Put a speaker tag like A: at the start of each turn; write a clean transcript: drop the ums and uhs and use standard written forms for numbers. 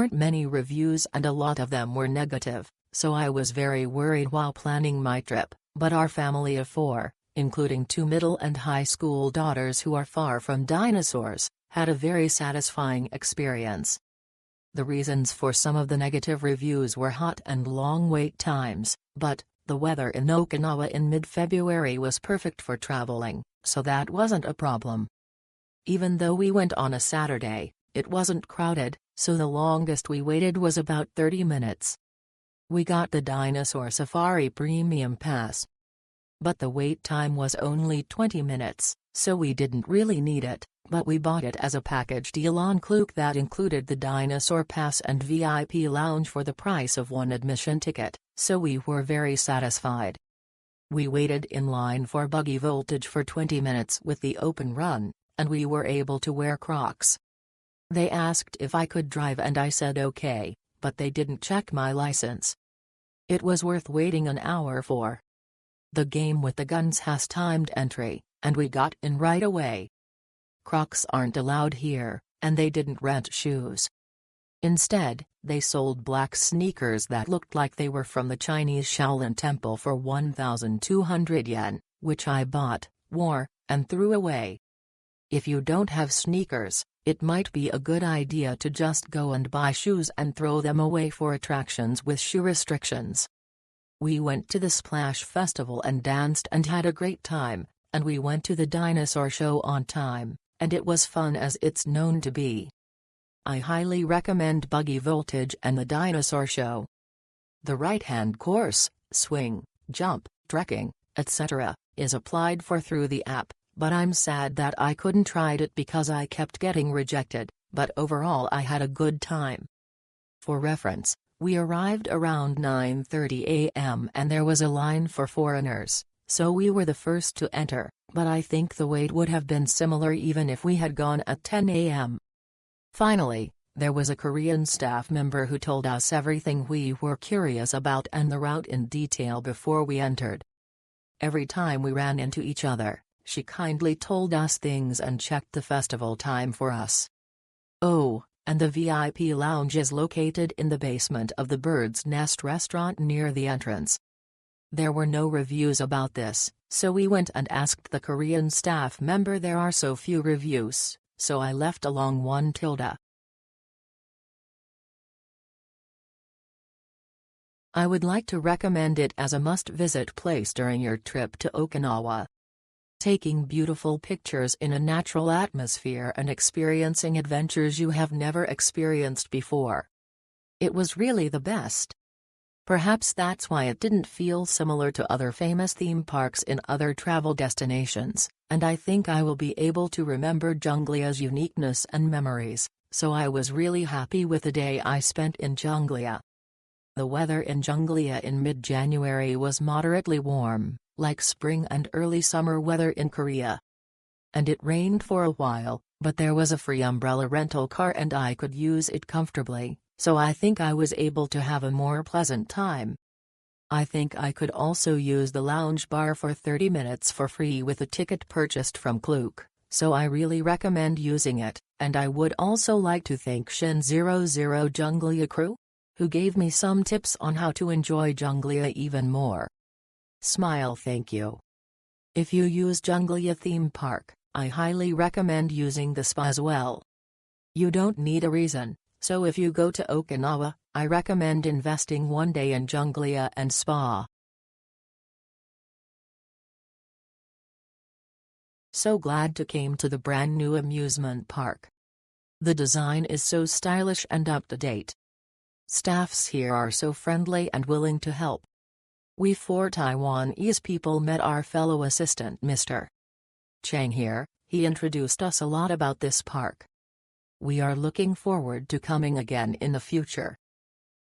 A: weren't many reviews and a lot of them were negative, so I was very worried while planning my trip, but our family of 4, including 2 middle and high school daughters who are far from dinosaurs, had a very satisfying experience. The reasons for some of the negative reviews were hot and long wait times, but the weather in Okinawa in mid-February was perfect for traveling, so that wasn't a problem. Even though we went on a Saturday, it wasn't crowded, so the longest we waited was about 30 minutes. We got the Dinosaur Safari Premium Pass. But the wait time was only 20 minutes, so we didn't really need it, but we bought it as a package deal on Klook that included the Dinosaur Pass and VIP lounge for the price of one admission ticket, so we were very satisfied. We waited in line for buggy voltage for 20 minutes with the open run, and we were able to wear Crocs. They asked if I could drive and I said okay, but they didn't check my license. It was worth waiting an hour for. The game with the guns has timed entry, and we got in right away. Crocs aren't allowed here, and they didn't rent shoes. Instead, they sold black sneakers that looked like they were from the Chinese Shaolin Temple for 1,200 yen, which I bought, wore, and threw away. If you don't have sneakers, it might be a good idea to just go and buy shoes and throw them away for attractions with shoe restrictions. We went to the Splash Festival and danced and had a great time, and we went to the dinosaur show on time, and it was fun as it's known to be. I highly recommend buggy voltage and the dinosaur show. The right-hand course, swing, jump, trekking, etc., is applied for through the app, but I'm sad that I couldn't try it because I kept getting rejected, but overall I had a good time. For reference, we arrived around 9:30 a.m. and there was a line for foreigners, so we were the first to enter, but I think the wait would have been similar even if we had gone at 10 a.m. Finally, there was a Korean staff member who told us everything we were curious about and the route in detail before we entered. Every time we ran into each other, she kindly told us things and checked the festival time for us. Oh, and the VIP lounge is located in the basement of the Bird's Nest restaurant near the entrance. There were no reviews about this, so we went and asked the Korean staff member. There are so few reviews, so I left along one tilde. I would like to recommend it as a must-visit place during your trip to Okinawa. Taking beautiful pictures in a natural atmosphere and experiencing adventures you have never experienced before. It was really the best. Perhaps that's why it didn't feel similar to other famous theme parks in other travel destinations, and I think I will be able to remember Junglia's uniqueness and memories, so I was really happy with the day I spent in Junglia. The weather in Junglia in mid-January was moderately warm, like spring and early summer weather in Korea. And it rained for a while, but there was a free umbrella rental car and I could use it comfortably, so I think I was able to have a more pleasant time. I think I could also use the lounge bar for 30 minutes for free with a ticket purchased from Klook, so I really recommend using it, and I would also like to thank Shin00 Junglia crew, who gave me some tips on how to enjoy Junglia even more. Smile. Thank you. If you use Junglia theme park, I highly recommend using the spa as well. You don't need a reason, so if you go to Okinawa, I recommend investing one day in Junglia and spa. So glad to came to the brand new amusement park. The design is so stylish and up to date. Staffs here are so friendly and willing to help. We 4 Taiwanese people met our fellow assistant Mr. Chang here. He introduced us a lot about this park. We are looking forward to coming again in the future.